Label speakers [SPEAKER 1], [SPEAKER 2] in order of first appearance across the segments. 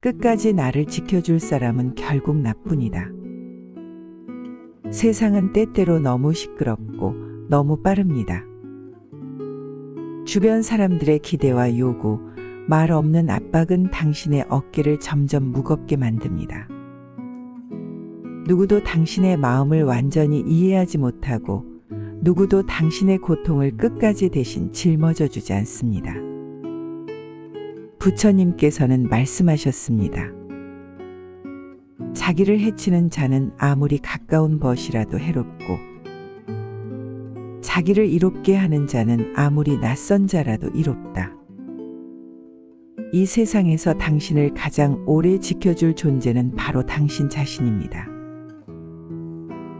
[SPEAKER 1] 끝까지 나를 지켜줄 사람은 결국 나뿐이다. 세상은 때때로 너무 시끄럽고 너무 빠릅니다. 주변 사람들의 기대와 요구, 말 없는 압박은 당신의 어깨를 점점 무겁게 만듭니다. 누구도 당신의 마음을 완전히 이해하지 못하고 누구도 당신의 고통을 끝까지 대신 짊어져 주지 않습니다. 부처님께서는 말씀하셨습니다. 자기를 해치는 자는 아무리 가까운 벗이라도 해롭고 자기를 이롭게 하는 자는 아무리 낯선 자라도 이롭다. 이 세상에서 당신을 가장 오래 지켜줄 존재는 바로 당신 자신입니다.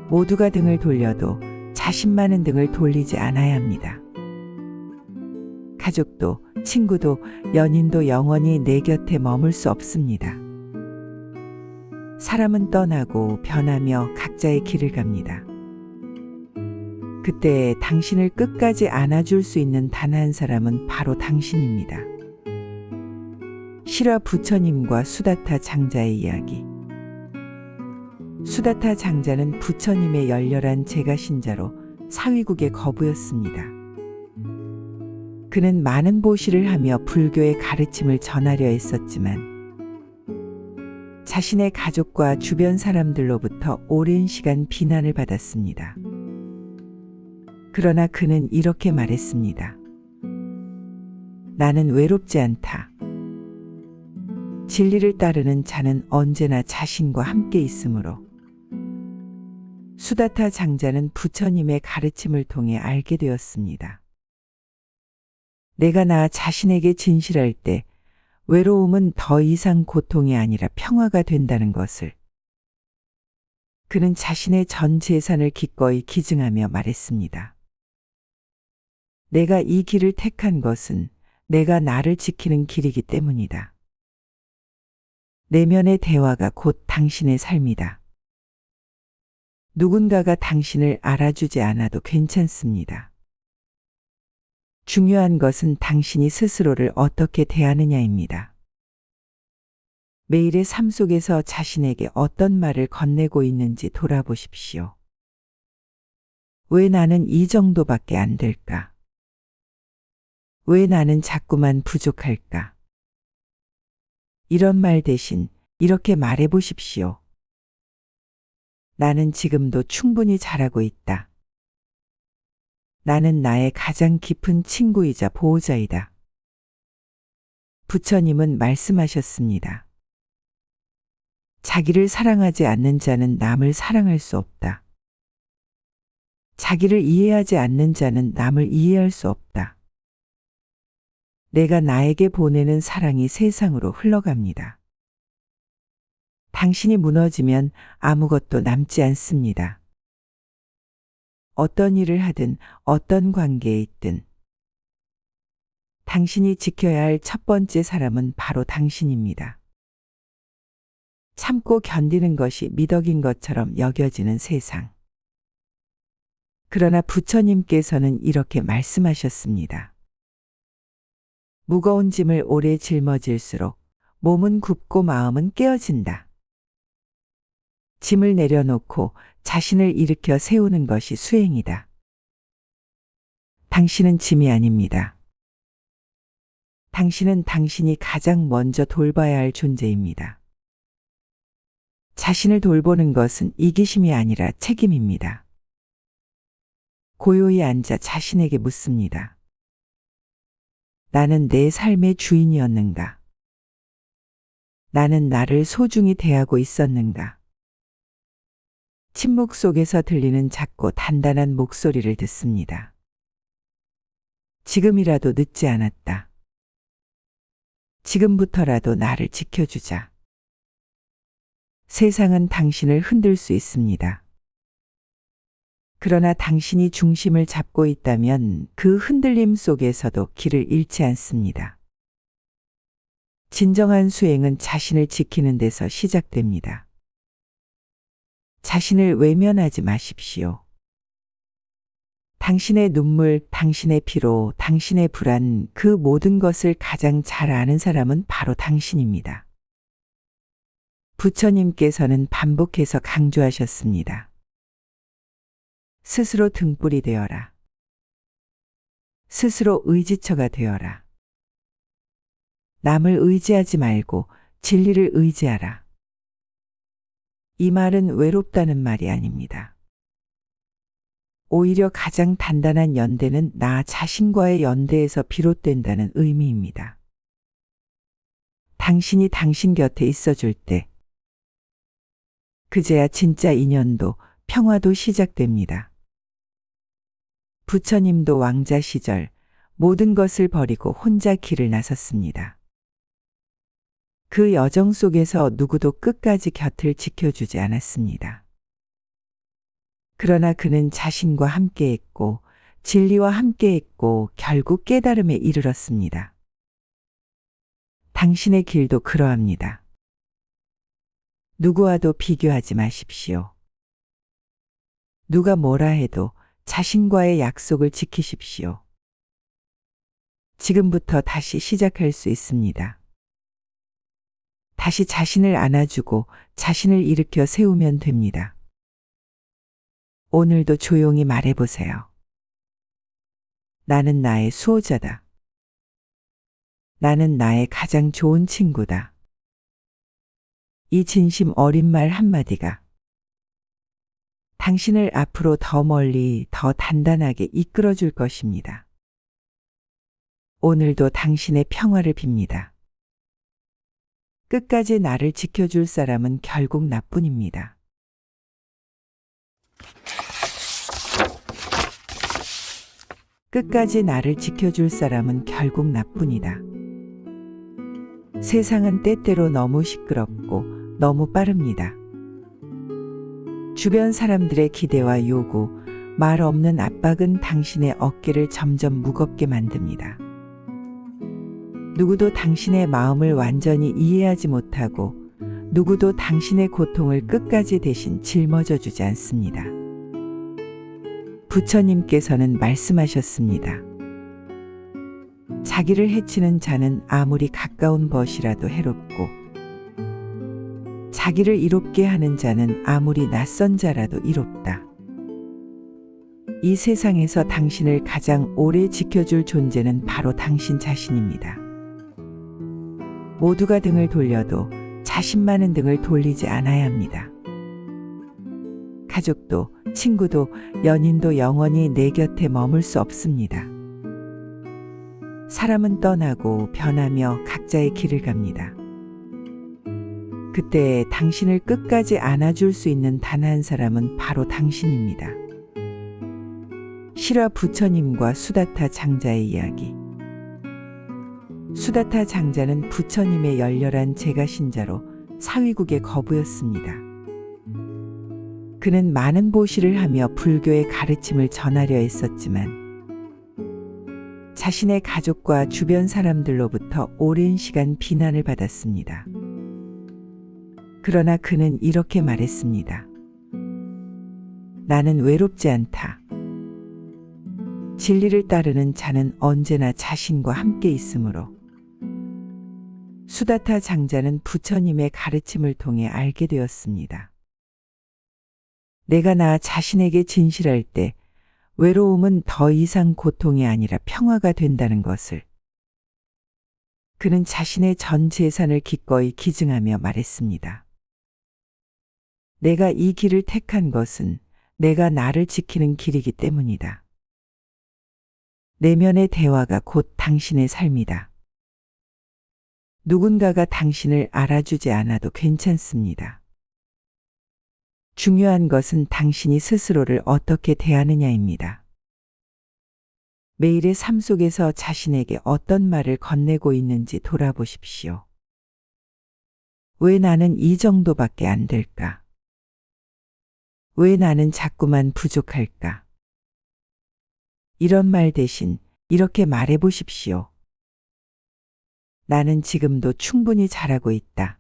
[SPEAKER 1] 모두가 등을 돌려도 자신만은 등을 돌리지 않아야 합니다. 가족도, 친구도, 연인도 영원히 내 곁에 머물 수 없습니다. 사람은 떠나고 변하며 각자의 길을 갑니다. 그때 당신을 끝까지 안아줄 수 있는 단 한 사람은 바로 당신입니다. 실화 부처님과 수다타 장자의 이야기. 수다타 장자는 부처님의 열렬한 제가신자로 사위국의 거부였습니다. 그는 많은 보시를 하며 불교의 가르침을 전하려 했었지만 자신의 가족과 주변 사람들로부터 오랜 시간 비난을 받았습니다. 그러나 그는 이렇게 말했습니다. 나는 외롭지 않다. 진리를 따르는 자는 언제나 자신과 함께 있으므로. 수다타 장자는 부처님의 가르침을 통해 알게 되었습니다. 내가 나 자신에게 진실할 때 외로움은 더 이상 고통이 아니라 평화가 된다는 것을. 그는 자신의 전 재산을 기꺼이 기증하며 말했습니다. 내가 이 길을 택한 것은 내가 나를 지키는 길이기 때문이다. 내면의 대화가 곧 당신의 삶이다. 누군가가 당신을 알아주지 않아도 괜찮습니다. 중요한 것은 당신이 스스로를 어떻게 대하느냐입니다. 매일의 삶 속에서 자신에게 어떤 말을 건네고 있는지 돌아보십시오. 왜 나는 이 정도밖에 안 될까? 왜 나는 자꾸만 부족할까? 이런 말 대신 이렇게 말해 보십시오. 나는 지금도 충분히 잘하고 있다. 나는 나의 가장 깊은 친구이자 보호자이다. 부처님은 말씀하셨습니다. 자기를 사랑하지 않는 자는 남을 사랑할 수 없다. 자기를 이해하지 않는 자는 남을 이해할 수 없다. 내가 나에게 보내는 사랑이 세상으로 흘러갑니다. 당신이 무너지면 아무것도 남지 않습니다. 어떤 일을 하든 어떤 관계에 있든 당신이 지켜야 할 첫 번째 사람은 바로 당신입니다. 참고 견디는 것이 미덕인 것처럼 여겨지는 세상. 그러나 부처님께서는 이렇게 말씀하셨습니다. 무거운 짐을 오래 짊어질수록 몸은 굽고 마음은 깨어진다. 짐을 내려놓고 자신을 일으켜 세우는 것이 수행이다. 당신은 짐이 아닙니다. 당신은 당신이 가장 먼저 돌봐야 할 존재입니다. 자신을 돌보는 것은 이기심이 아니라 책임입니다. 고요히 앉아 자신에게 묻습니다. 나는 내 삶의 주인이었는가? 나는 나를 소중히 대하고 있었는가? 침묵 속에서 들리는 작고 단단한 목소리를 듣습니다. 지금이라도 늦지 않았다. 지금부터라도 나를 지켜주자. 세상은 당신을 흔들 수 있습니다. 그러나 당신이 중심을 잡고 있다면 그 흔들림 속에서도 길을 잃지 않습니다. 진정한 수행은 자신을 지키는 데서 시작됩니다. 자신을 외면하지 마십시오. 당신의 눈물, 당신의 피로, 당신의 불안, 그 모든 것을 가장 잘 아는 사람은 바로 당신입니다. 부처님께서는 반복해서 강조하셨습니다. 스스로 등불이 되어라. 스스로 의지처가 되어라. 남을 의지하지 말고 진리를 의지하라. 이 말은 외롭다는 말이 아닙니다. 오히려 가장 단단한 연대는 나 자신과의 연대에서 비롯된다는 의미입니다. 당신이 당신 곁에 있어줄 때, 그제야 진짜 인연도 평화도 시작됩니다. 부처님도 왕자 시절 모든 것을 버리고 혼자 길을 나섰습니다. 그 여정 속에서 누구도 끝까지 곁을 지켜주지 않았습니다. 그러나 그는 자신과 함께했고 진리와 함께했고 결국 깨달음에 이르렀습니다. 당신의 길도 그러합니다. 누구와도 비교하지 마십시오. 누가 뭐라 해도 자신과의 약속을 지키십시오. 지금부터 다시 시작할 수 있습니다. 다시 자신을 안아주고 자신을 일으켜 세우면 됩니다. 오늘도 조용히 말해보세요. 나는 나의 수호자다. 나는 나의 가장 좋은 친구다. 이 진심 어린 말 한마디가 당신을 앞으로 더 멀리, 더 단단하게 이끌어줄 것입니다. 오늘도 당신의 평화를 빕니다. 끝까지 나를 지켜줄 사람은 결국 나뿐입니다. 끝까지 나를 지켜줄 사람은 결국 나뿐이다. 세상은 때때로 너무 시끄럽고 너무 빠릅니다. 주변 사람들의 기대와 요구, 말 없는 압박은 당신의 어깨를 점점 무겁게 만듭니다. 누구도 당신의 마음을 완전히 이해하지 못하고 누구도 당신의 고통을 끝까지 대신 짊어져 주지 않습니다. 부처님께서는 말씀하셨습니다. 자기를 해치는 자는 아무리 가까운 벗이라도 해롭고 자기를 이롭게 하는 자는 아무리 낯선 자라도 이롭다. 이 세상에서 당신을 가장 오래 지켜줄 존재는 바로 당신 자신입니다. 모두가 등을 돌려도 자신만은 등을 돌리지 않아야 합니다. 가족도, 친구도, 연인도 영원히 내 곁에 머물 수 없습니다. 사람은 떠나고 변하며 각자의 길을 갑니다. 그때 당신을 끝까지 안아줄 수 있는 단 한 사람은 바로 당신입니다. 실화 부처님과 수다타 장자의 이야기. 수다타 장자는 부처님의 열렬한 제가신자로 사위국의 거부였습니다. 그는 많은 보시를 하며 불교의 가르침을 전하려 했었지만 자신의 가족과 주변 사람들로부터 오랜 시간 비난을 받았습니다. 그러나 그는 이렇게 말했습니다. 나는 외롭지 않다. 진리를 따르는 자는 언제나 자신과 함께 있으므로. 수다타 장자는 부처님의 가르침을 통해 알게 되었습니다. 내가 나 자신에게 진실할 때 외로움은 더 이상 고통이 아니라 평화가 된다는 것을. 그는 자신의 전 재산을 기꺼이 기증하며 말했습니다. 내가 이 길을 택한 것은 내가 나를 지키는 길이기 때문이다. 내면의 대화가 곧 당신의 삶이다. 누군가가 당신을 알아주지 않아도 괜찮습니다. 중요한 것은 당신이 스스로를 어떻게 대하느냐입니다. 매일의 삶 속에서 자신에게 어떤 말을 건네고 있는지 돌아보십시오. 왜 나는 이 정도밖에 안 될까? 왜 나는 자꾸만 부족할까? 이런 말 대신 이렇게 말해 보십시오. 나는 지금도 충분히 잘하고 있다.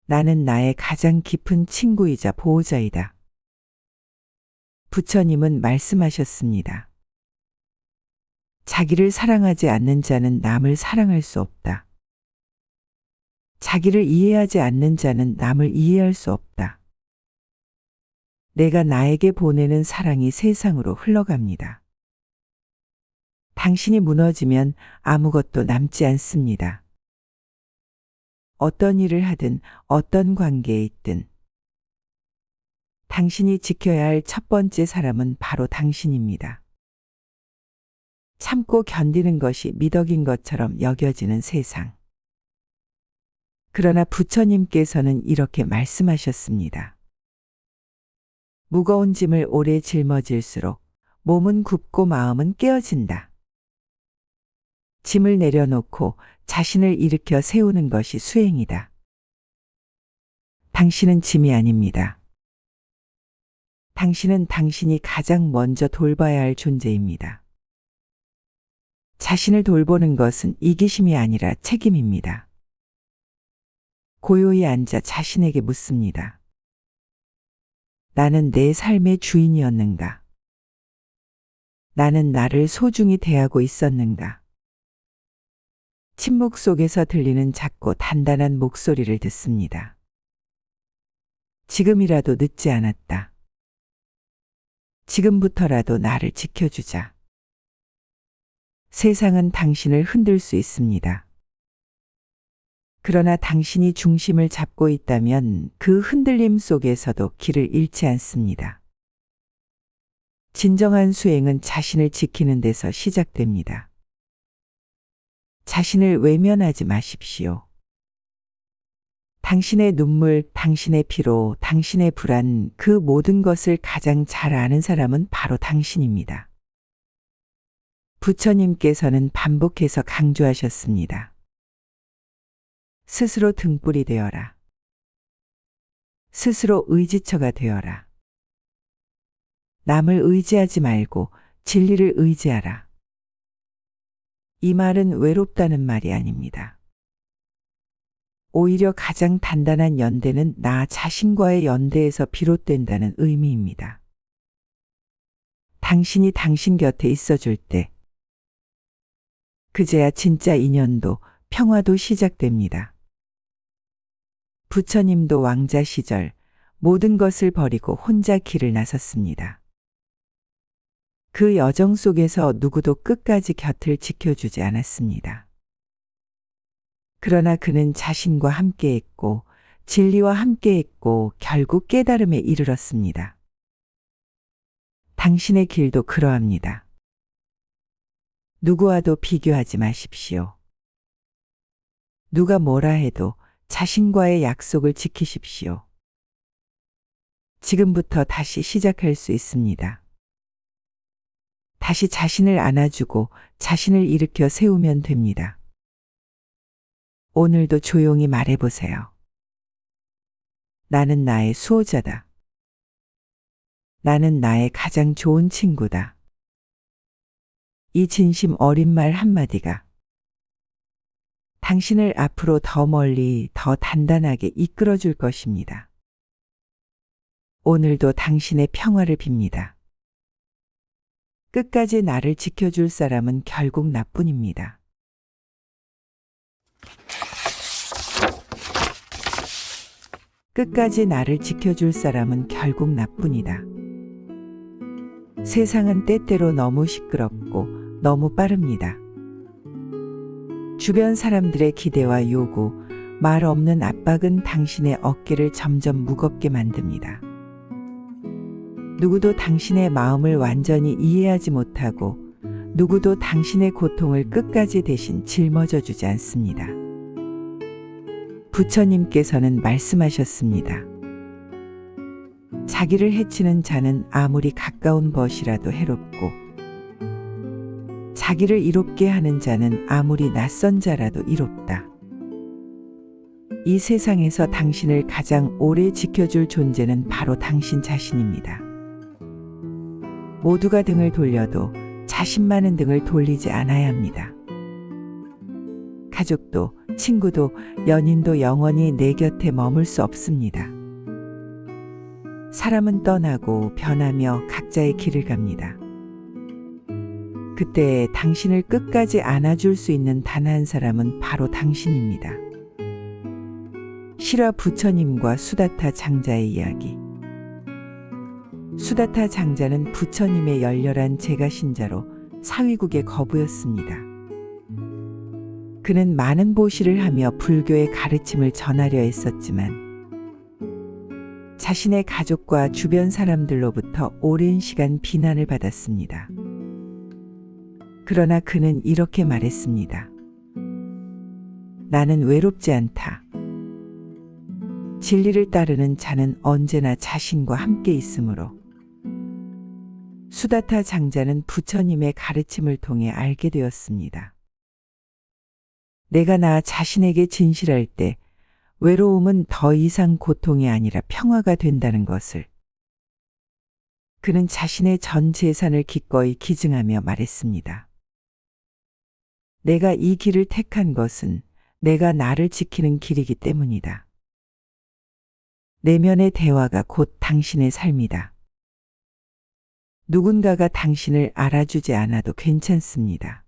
[SPEAKER 1] 나는 나의 가장 깊은 친구이자 보호자이다. 부처님은 말씀하셨습니다. 자기를 사랑하지 않는 자는 남을 사랑할 수 없다. 자기를 이해하지 않는 자는 남을 이해할 수 없다. 내가 나에게 보내는 사랑이 세상으로 흘러갑니다. 당신이 무너지면 아무것도 남지 않습니다. 어떤 일을 하든 어떤 관계에 있든 당신이 지켜야 할 첫 번째 사람은 바로 당신입니다. 참고 견디는 것이 미덕인 것처럼 여겨지는 세상. 그러나 부처님께서는 이렇게 말씀하셨습니다. 무거운 짐을 오래 짊어질수록 몸은 굽고 마음은 깨어진다. 짐을 내려놓고 자신을 일으켜 세우는 것이 수행이다. 당신은 짐이 아닙니다. 당신은 당신이 가장 먼저 돌봐야 할 존재입니다. 자신을 돌보는 것은 이기심이 아니라 책임입니다. 고요히 앉아 자신에게 묻습니다. 나는 내 삶의 주인이었는가? 나는 나를 소중히 대하고 있었는가? 침묵 속에서 들리는 작고 단단한 목소리를 듣습니다. 지금이라도 늦지 않았다. 지금부터라도 나를 지켜주자. 세상은 당신을 흔들 수 있습니다. 그러나 당신이 중심을 잡고 있다면 그 흔들림 속에서도 길을 잃지 않습니다. 진정한 수행은 자신을 지키는 데서 시작됩니다. 자신을 외면하지 마십시오. 당신의 눈물, 당신의 피로, 당신의 불안, 그 모든 것을 가장 잘 아는 사람은 바로 당신입니다. 부처님께서는 반복해서 강조하셨습니다. 스스로 등불이 되어라. 스스로 의지처가 되어라. 남을 의지하지 말고 진리를 의지하라. 이 말은 외롭다는 말이 아닙니다. 오히려 가장 단단한 연대는 나 자신과의 연대에서 비롯된다는 의미입니다. 당신이 당신 곁에 있어줄 때, 그제야 진짜 인연도 평화도 시작됩니다. 부처님도 왕자 시절 모든 것을 버리고 혼자 길을 나섰습니다. 그 여정 속에서 누구도 끝까지 곁을 지켜주지 않았습니다. 그러나 그는 자신과 함께했고 진리와 함께했고 결국 깨달음에 이르렀습니다. 당신의 길도 그러합니다. 누구와도 비교하지 마십시오. 누가 뭐라 해도 자신과의 약속을 지키십시오. 지금부터 다시 시작할 수 있습니다. 다시 자신을 안아주고 자신을 일으켜 세우면 됩니다. 오늘도 조용히 말해보세요. 나는 나의 수호자다. 나는 나의 가장 좋은 친구다. 이 진심 어린 말 한마디가 당신을 앞으로 더 멀리, 더 단단하게 이끌어줄 것입니다. 오늘도 당신의 평화를 빕니다. 끝까지 나를 지켜줄 사람은 결국 나뿐입니다. 끝까지 나를 지켜줄 사람은 결국 나뿐이다. 세상은 때때로 너무 시끄럽고 너무 빠릅니다. 주변 사람들의 기대와 요구, 말 없는 압박은 당신의 어깨를 점점 무겁게 만듭니다. 누구도 당신의 마음을 완전히 이해하지 못하고 누구도 당신의 고통을 끝까지 대신 짊어져 주지 않습니다. 부처님께서는 말씀하셨습니다. 자기를 해치는 자는 아무리 가까운 벗이라도 해롭고 자기를 이롭게 하는 자는 아무리 낯선 자라도 이롭다. 이 세상에서 당신을 가장 오래 지켜줄 존재는 바로 당신 자신입니다. 모두가 등을 돌려도 자신만은 등을 돌리지 않아야 합니다. 가족도, 친구도, 연인도 영원히 내 곁에 머물 수 없습니다. 사람은 떠나고 변하며 각자의 길을 갑니다. 그때 당신을 끝까지 안아줄 수 있는 단 한 사람은 바로 당신입니다. 실화 부처님과 수다타 장자의 이야기. 수다타 장자는 부처님의 열렬한 제가신자로 사위국의 거부였습니다. 그는 많은 보시를 하며 불교의 가르침을 전하려 했었지만 자신의 가족과 주변 사람들로부터 오랜 시간 비난을 받았습니다. 그러나 그는 이렇게 말했습니다. 나는 외롭지 않다. 진리를 따르는 자는 언제나 자신과 함께 있으므로. 수다타 장자는 부처님의 가르침을 통해 알게 되었습니다. 내가 나 자신에게 진실할 때 외로움은 더 이상 고통이 아니라 평화가 된다는 것을. 그는 자신의 전 재산을 기꺼이 기증하며 말했습니다. 내가 이 길을 택한 것은 내가 나를 지키는 길이기 때문이다. 내면의 대화가 곧 당신의 삶이다. 누군가가 당신을 알아주지 않아도 괜찮습니다.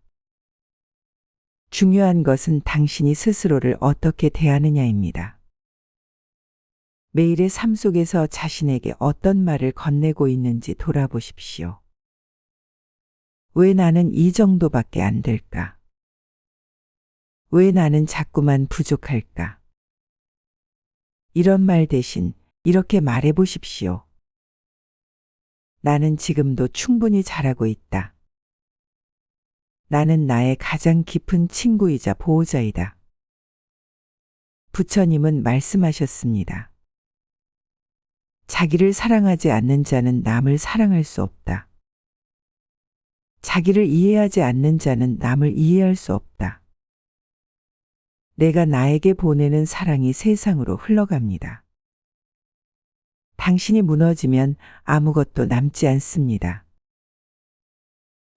[SPEAKER 1] 중요한 것은 당신이 스스로를 어떻게 대하느냐입니다. 매일의 삶 속에서 자신에게 어떤 말을 건네고 있는지 돌아보십시오. 왜 나는 이 정도밖에 안 될까? 왜 나는 자꾸만 부족할까? 이런 말 대신 이렇게 말해 보십시오. 나는 지금도 충분히 잘하고 있다. 나는 나의 가장 깊은 친구이자 보호자이다. 부처님은 말씀하셨습니다. 자기를 사랑하지 않는 자는 남을 사랑할 수 없다. 자기를 이해하지 않는 자는 남을 이해할 수 없다. 내가 나에게 보내는 사랑이 세상으로 흘러갑니다. 당신이 무너지면 아무것도 남지 않습니다.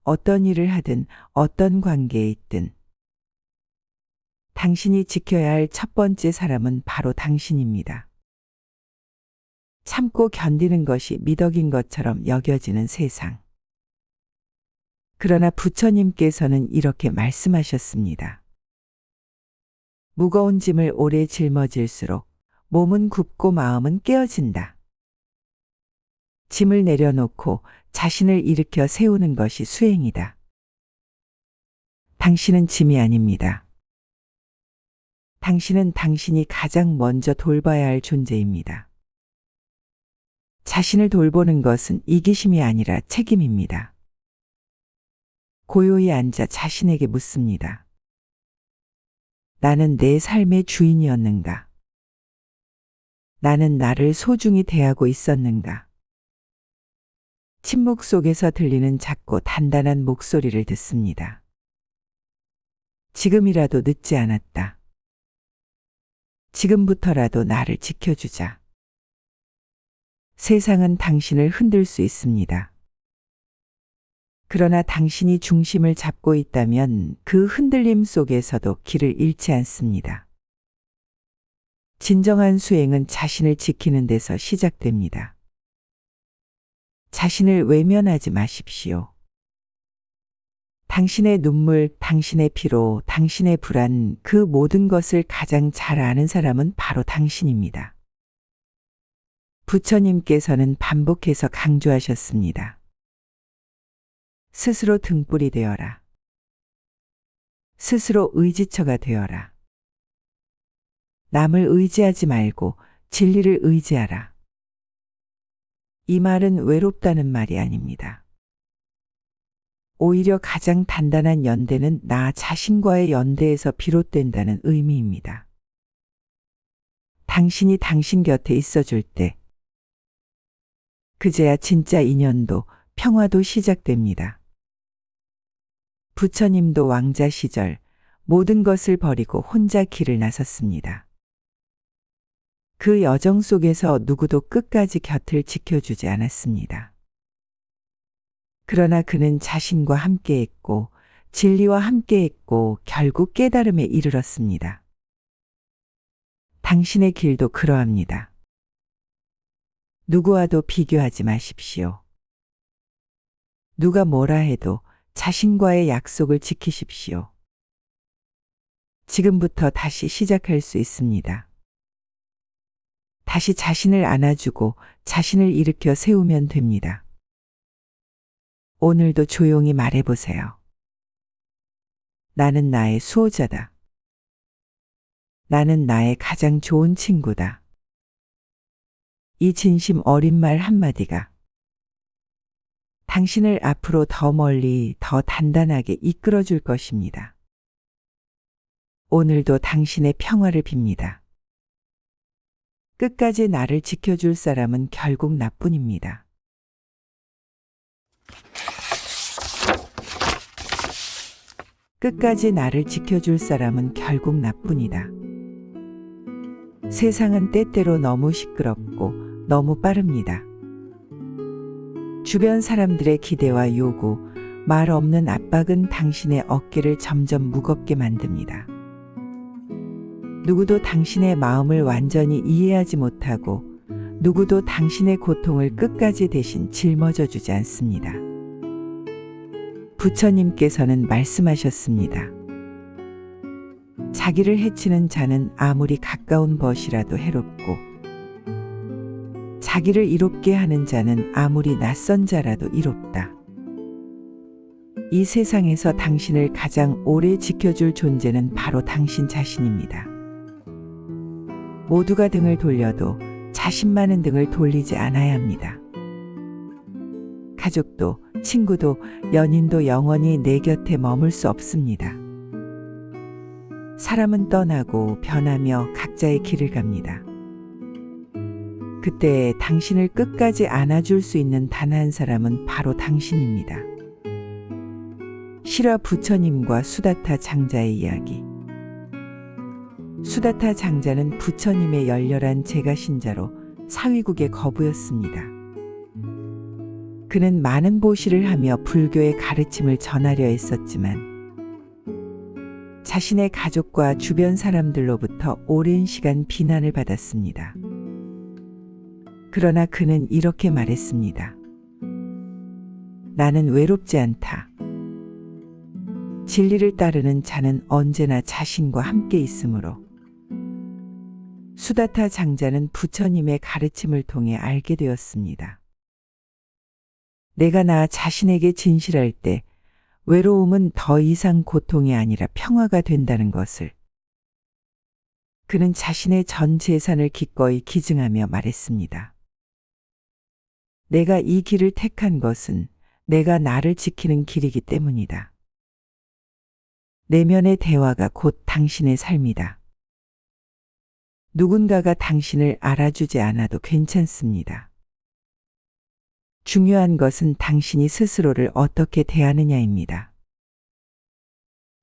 [SPEAKER 1] 어떤 일을 하든 어떤 관계에 있든 당신이 지켜야 할 첫 번째 사람은 바로 당신입니다. 참고 견디는 것이 미덕인 것처럼 여겨지는 세상. 그러나 부처님께서는 이렇게 말씀하셨습니다. 무거운 짐을 오래 짊어질수록 몸은 굽고 마음은 깨어진다. 짐을 내려놓고 자신을 일으켜 세우는 것이 수행이다. 당신은 짐이 아닙니다. 당신은 당신이 가장 먼저 돌봐야 할 존재입니다. 자신을 돌보는 것은 이기심이 아니라 책임입니다. 고요히 앉아 자신에게 묻습니다. 나는 내 삶의 주인이었는가? 나는 나를 소중히 대하고 있었는가? 침묵 속에서 들리는 작고 단단한 목소리를 듣습니다. 지금이라도 늦지 않았다. 지금부터라도 나를 지켜주자. 세상은 당신을 흔들 수 있습니다. 그러나 당신이 중심을 잡고 있다면 그 흔들림 속에서도 길을 잃지 않습니다. 진정한 수행은 자신을 지키는 데서 시작됩니다. 자신을 외면하지 마십시오. 당신의 눈물, 당신의 피로, 당신의 불안, 그 모든 것을 가장 잘 아는 사람은 바로 당신입니다. 부처님께서는 반복해서 강조하셨습니다. 스스로 등불이 되어라. 스스로 의지처가 되어라. 남을 의지하지 말고 진리를 의지하라. 이 말은 외롭다는 말이 아닙니다. 오히려 가장 단단한 연대는 나 자신과의 연대에서 비롯된다는 의미입니다. 당신이 당신 곁에 있어줄 때 그제야 진짜 인연도 평화도 시작됩니다. 부처님도 왕자 시절 모든 것을 버리고 혼자 길을 나섰습니다. 그 여정 속에서 누구도 끝까지 곁을 지켜주지 않았습니다. 그러나 그는 자신과 함께했고 진리와 함께했고 결국 깨달음에 이르렀습니다. 당신의 길도 그러합니다. 누구와도 비교하지 마십시오. 누가 뭐라 해도 자신과의 약속을 지키십시오. 지금부터 다시 시작할 수 있습니다. 다시 자신을 안아주고 자신을 일으켜 세우면 됩니다. 오늘도 조용히 말해보세요. 나는 나의 수호자다. 나는 나의 가장 좋은 친구다. 이 진심 어린 말 한마디가 당신을 앞으로 더 멀리, 더 단단하게 이끌어 줄 것입니다. 오늘도 당신의 평화를 빕니다. 끝까지 나를 지켜줄 사람은 결국 나뿐입니다. 끝까지 나를 지켜줄 사람은 결국 나뿐이다. 세상은 때때로 너무 시끄럽고 너무 빠릅니다. 주변 사람들의 기대와 요구, 말 없는 압박은 당신의 어깨를 점점 무겁게 만듭니다. 누구도 당신의 마음을 완전히 이해하지 못하고 누구도 당신의 고통을 끝까지 대신 짊어져 주지 않습니다. 부처님께서는 말씀하셨습니다. 자기를 해치는 자는 아무리 가까운 벗이라도 해롭고 자기를 이롭게 하는 자는 아무리 낯선 자라도 이롭다. 이 세상에서 당신을 가장 오래 지켜줄 존재는 바로 당신 자신입니다. 모두가 등을 돌려도 자신만은 등을 돌리지 않아야 합니다. 가족도, 친구도, 연인도 영원히 내 곁에 머물 수 없습니다. 사람은 떠나고 변하며 각자의 길을 갑니다. 그때 당신을 끝까지 안아줄 수 있는 단 한 사람은 바로 당신입니다. 실화 부처님과 수다타 장자의 이야기. 수다타 장자는 부처님의 열렬한 제가신자로 사위국의 거부였습니다. 그는 많은 보시를 하며 불교의 가르침을 전하려 했었지만 자신의 가족과 주변 사람들로부터 오랜 시간 비난을 받았습니다. 그러나 그는 이렇게 말했습니다. 나는 외롭지 않다. 진리를 따르는 자는 언제나 자신과 함께 있으므로. 수다타 장자는 부처님의 가르침을 통해 알게 되었습니다. 내가 나 자신에게 진실할 때 외로움은 더 이상 고통이 아니라 평화가 된다는 것을. 그는 자신의 전 재산을 기꺼이 기증하며 말했습니다. 내가 이 길을 택한 것은 내가 나를 지키는 길이기 때문이다. 내면의 대화가 곧 당신의 삶이다. 누군가가 당신을 알아주지 않아도 괜찮습니다. 중요한 것은 당신이 스스로를 어떻게 대하느냐입니다.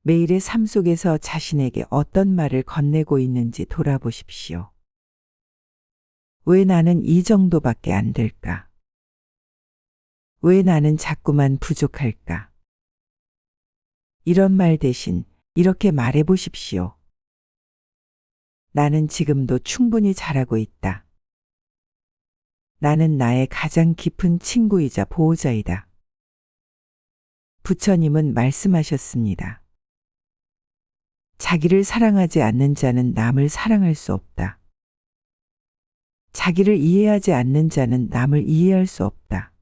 [SPEAKER 1] 매일의 삶 속에서 자신에게 어떤 말을 건네고 있는지 돌아보십시오. 왜 나는 이 정도밖에 안 될까? 왜 나는 자꾸만 부족할까? 이런 말 대신 이렇게 말해 보십시오. 나는 지금도 충분히 잘하고 있다. 나는 나의 가장 깊은 친구이자 보호자이다. 부처님은 말씀하셨습니다. 자기를 사랑하지 않는 자는 남을 사랑할 수 없다. 자기를 이해하지 않는 자는 남을 이해할 수 없다.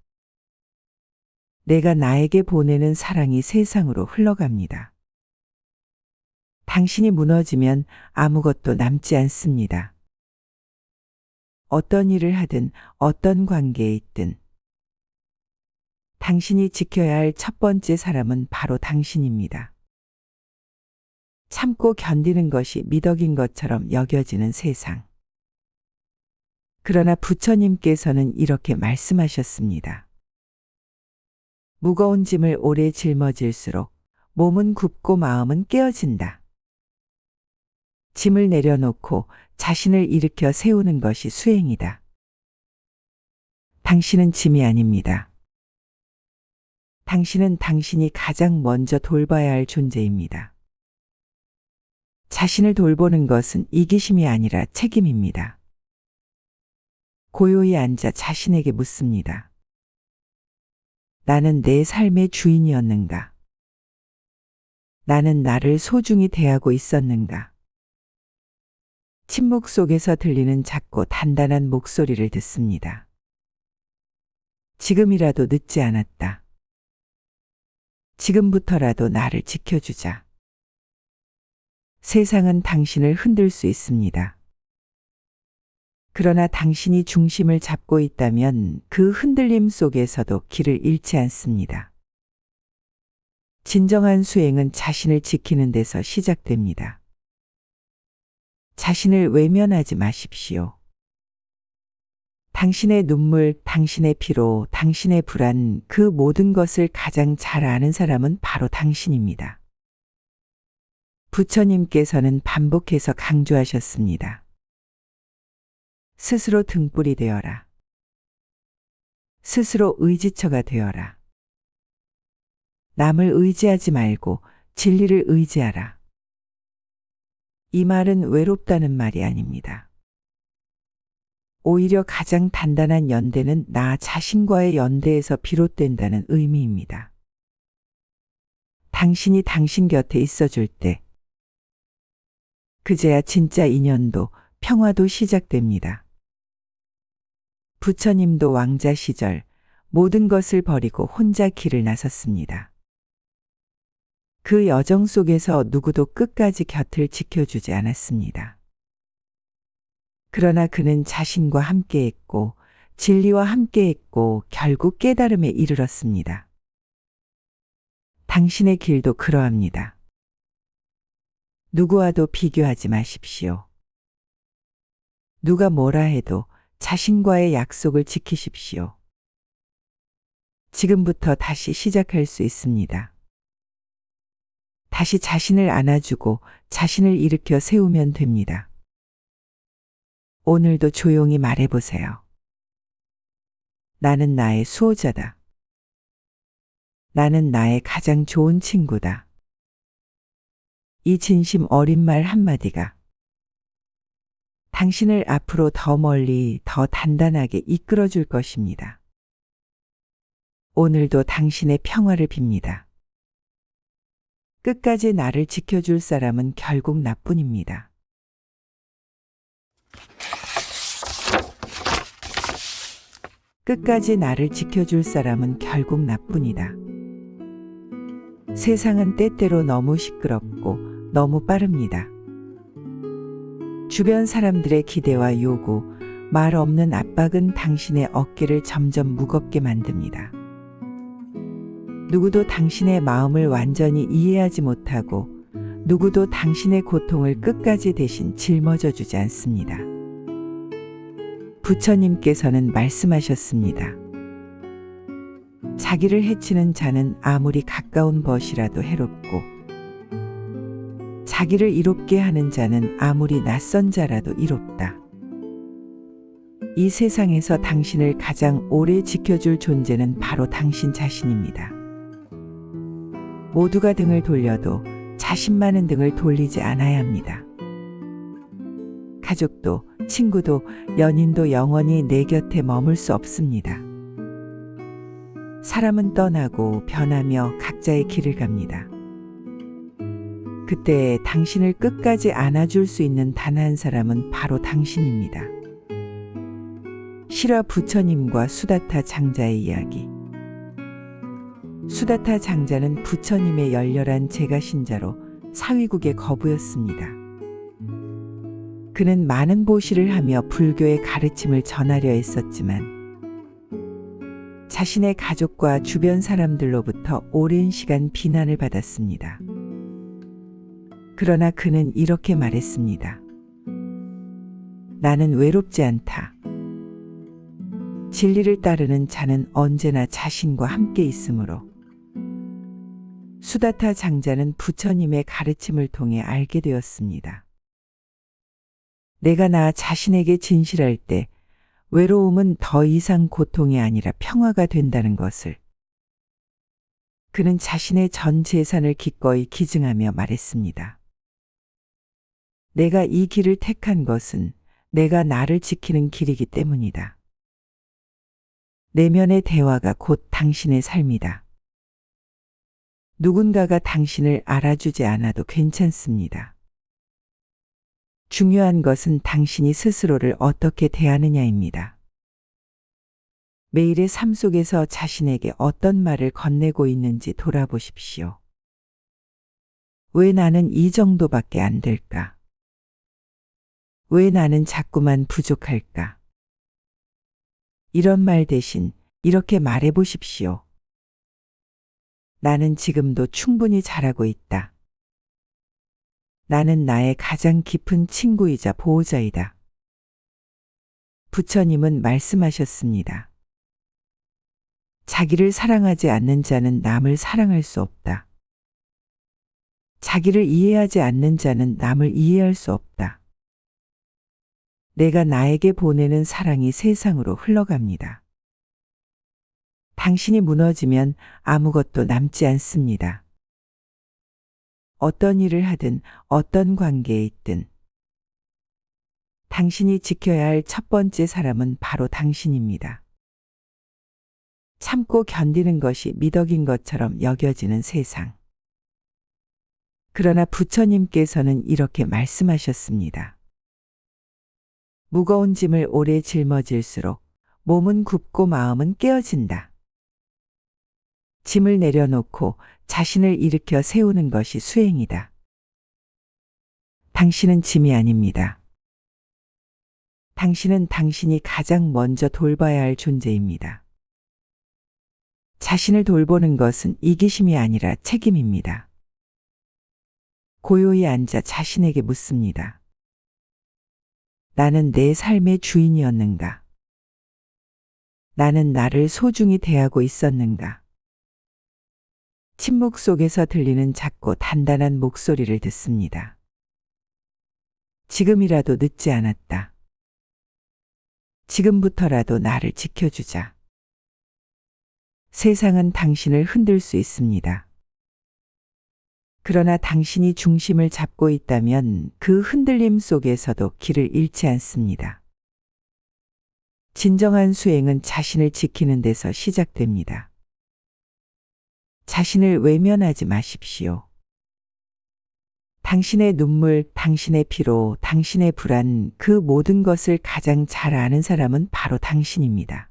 [SPEAKER 1] 내가 나에게 보내는 사랑이 세상으로 흘러갑니다. 당신이 무너지면 아무것도 남지 않습니다. 어떤 일을 하든 어떤 관계에 있든 당신이 지켜야 할 첫 번째 사람은 바로 당신입니다. 참고 견디는 것이 미덕인 것처럼 여겨지는 세상. 그러나 부처님께서는 이렇게 말씀하셨습니다. 무거운 짐을 오래 짊어질수록 몸은 굽고 마음은 깨어진다. 짐을 내려놓고 자신을 일으켜 세우는 것이 수행이다. 당신은 짐이 아닙니다. 당신은 당신이 가장 먼저 돌봐야 할 존재입니다. 자신을 돌보는 것은 이기심이 아니라 책임입니다. 고요히 앉아 자신에게 묻습니다. 나는 내 삶의 주인이었는가? 나는 나를 소중히 대하고 있었는가? 침묵 속에서 들리는 작고 단단한 목소리를 듣습니다. 지금이라도 늦지 않았다. 지금부터라도 나를 지켜주자. 세상은 당신을 흔들 수 있습니다. 그러나 당신이 중심을 잡고 있다면 그 흔들림 속에서도 길을 잃지 않습니다. 진정한 수행은 자신을 지키는 데서 시작됩니다. 자신을 외면하지 마십시오. 당신의 눈물, 당신의 피로, 당신의 불안, 그 모든 것을 가장 잘 아는 사람은 바로 당신입니다. 부처님께서는 반복해서 강조하셨습니다. 스스로 등불이 되어라. 스스로 의지처가 되어라. 남을 의지하지 말고 진리를 의지하라. 이 말은 외롭다는 말이 아닙니다. 오히려 가장 단단한 연대는 나 자신과의 연대에서 비롯된다는 의미입니다. 당신이 당신 곁에 있어줄 때, 그제야 진짜 인연도 평화도 시작됩니다. 부처님도 왕자 시절 모든 것을 버리고 혼자 길을 나섰습니다. 그 여정 속에서 누구도 끝까지 곁을 지켜주지 않았습니다. 그러나 그는 자신과 함께했고 진리와 함께했고 결국 깨달음에 이르렀습니다. 당신의 길도 그러합니다. 누구와도 비교하지 마십시오. 누가 뭐라 해도 자신과의 약속을 지키십시오. 지금부터 다시 시작할 수 있습니다. 다시 자신을 안아주고 자신을 일으켜 세우면 됩니다. 오늘도 조용히 말해보세요. 나는 나의 수호자다. 나는 나의 가장 좋은 친구다. 이 진심 어린 말 한마디가 당신을 앞으로 더 멀리, 더 단단하게 이끌어줄 것입니다. 오늘도 당신의 평화를 빕니다. 끝까지 나를 지켜줄 사람은 결국 나뿐입니다. 끝까지 나를 지켜줄 사람은 결국 나뿐이다. 세상은 때때로 너무 시끄럽고 너무 빠릅니다. 주변 사람들의 기대와 요구, 말 없는 압박은 당신의 어깨를 점점 무겁게 만듭니다. 누구도 당신의 마음을 완전히 이해하지 못하고 누구도 당신의 고통을 끝까지 대신 짊어져 주지 않습니다. 부처님께서는 말씀하셨습니다. 자기를 해치는 자는 아무리 가까운 벗이라도 해롭고 자기를 이롭게 하는 자는 아무리 낯선 자라도 이롭다. 이 세상에서 당신을 가장 오래 지켜줄 존재는 바로 당신 자신입니다. 모두가 등을 돌려도 자신만은 등을 돌리지 않아야 합니다. 가족도, 친구도, 연인도 영원히 내 곁에 머물 수 없습니다. 사람은 떠나고 변하며 각자의 길을 갑니다. 그때 당신을 끝까지 안아줄 수 있는 단 한 사람은 바로 당신입니다. 실화 부처님과 수다타 장자의 이야기. 수다타 장자는 부처님의 열렬한 제가신자로 사위국의 거부였습니다. 그는 많은 보시를 하며 불교의 가르침을 전하려 했었지만 자신의 가족과 주변 사람들로부터 오랜 시간 비난을 받았습니다. 그러나 그는 이렇게 말했습니다. 나는 외롭지 않다. 진리를 따르는 자는 언제나 자신과 함께 있으므로. 수다타 장자는 부처님의 가르침을 통해 알게 되었습니다. 내가 나 자신에게 진실할 때 외로움은 더 이상 고통이 아니라 평화가 된다는 것을. 그는 자신의 전 재산을 기꺼이 기증하며 말했습니다. 내가 이 길을 택한 것은 내가 나를 지키는 길이기 때문이다. 내면의 대화가 곧 당신의 삶이다. 누군가가 당신을 알아주지 않아도 괜찮습니다. 중요한 것은 당신이 스스로를 어떻게 대하느냐입니다. 매일의 삶 속에서 자신에게 어떤 말을 건네고 있는지 돌아보십시오. 왜 나는 이 정도밖에 안 될까? 왜 나는 자꾸만 부족할까? 이런 말 대신 이렇게 말해 보십시오. 나는 지금도 충분히 잘하고 있다. 나는 나의 가장 깊은 친구이자 보호자이다. 부처님은 말씀하셨습니다. 자기를 사랑하지 않는 자는 남을 사랑할 수 없다. 자기를 이해하지 않는 자는 남을 이해할 수 없다. 내가 나에게 보내는 사랑이 세상으로 흘러갑니다. 당신이 무너지면 아무것도 남지 않습니다. 어떤 일을 하든 어떤 관계에 있든 당신이 지켜야 할 첫 번째 사람은 바로 당신입니다. 참고 견디는 것이 미덕인 것처럼 여겨지는 세상. 그러나 부처님께서는 이렇게 말씀하셨습니다. 무거운 짐을 오래 짊어질수록 몸은 굽고 마음은 깨어진다. 짐을 내려놓고 자신을 일으켜 세우는 것이 수행이다. 당신은 짐이 아닙니다. 당신은 당신이 가장 먼저 돌봐야 할 존재입니다. 자신을 돌보는 것은 이기심이 아니라 책임입니다. 고요히 앉아 자신에게 묻습니다. 나는 내 삶의 주인이었는가? 나는 나를 소중히 대하고 있었는가? 침묵 속에서 들리는 작고 단단한 목소리를 듣습니다. 지금이라도 늦지 않았다. 지금부터라도 나를 지켜주자. 세상은 당신을 흔들 수 있습니다. 그러나 당신이 중심을 잡고 있다면 그 흔들림 속에서도 길을 잃지 않습니다. 진정한 수행은 자신을 지키는 데서 시작됩니다. 자신을 외면하지 마십시오. 당신의 눈물, 당신의 피로, 당신의 불안, 그 모든 것을 가장 잘 아는 사람은 바로 당신입니다.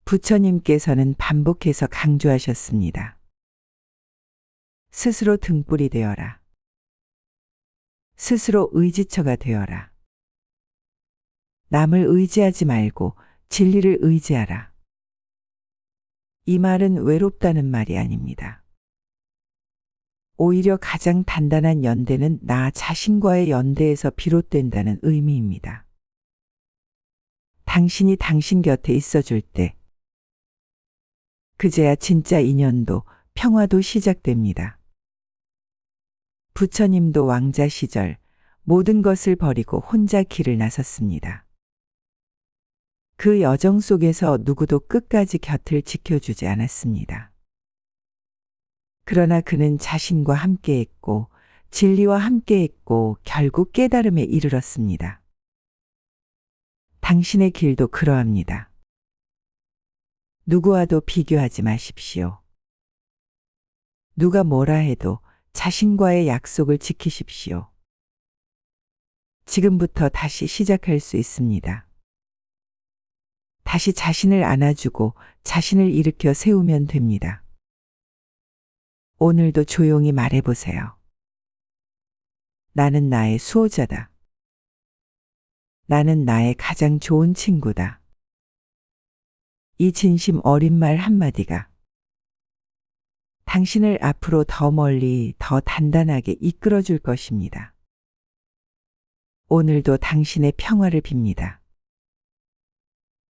[SPEAKER 1] 부처님께서는 반복해서 강조하셨습니다. 스스로 등불이 되어라. 스스로 의지처가 되어라. 남을 의지하지 말고 진리를 의지하라. 이 말은 외롭다는 말이 아닙니다. 오히려 가장 단단한 연대는 나 자신과의 연대에서 비롯된다는 의미입니다. 당신이 당신 곁에 있어줄 때, 그제야 진짜 인연도 평화도 시작됩니다. 부처님도 왕자 시절 모든 것을 버리고 혼자 길을 나섰습니다. 그 여정 속에서 누구도 끝까지 곁을 지켜주지 않았습니다. 그러나 그는 자신과 함께했고 진리와 함께했고 결국 깨달음에 이르렀습니다. 당신의 길도 그러합니다. 누구와도 비교하지 마십시오. 누가 뭐라 해도 자신과의 약속을 지키십시오. 지금부터 다시 시작할 수 있습니다. 다시 자신을 안아주고 자신을 일으켜 세우면 됩니다. 오늘도 조용히 말해보세요. 나는 나의 수호자다. 나는 나의 가장 좋은 친구다. 이 진심 어린 말 한마디가 당신을 앞으로 더 멀리, 더 단단하게 이끌어줄 것입니다. 오늘도 당신의 평화를 빕니다.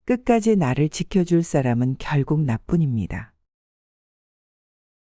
[SPEAKER 1] 끝까지 나를 지켜줄 사람은 결국 나뿐입니다.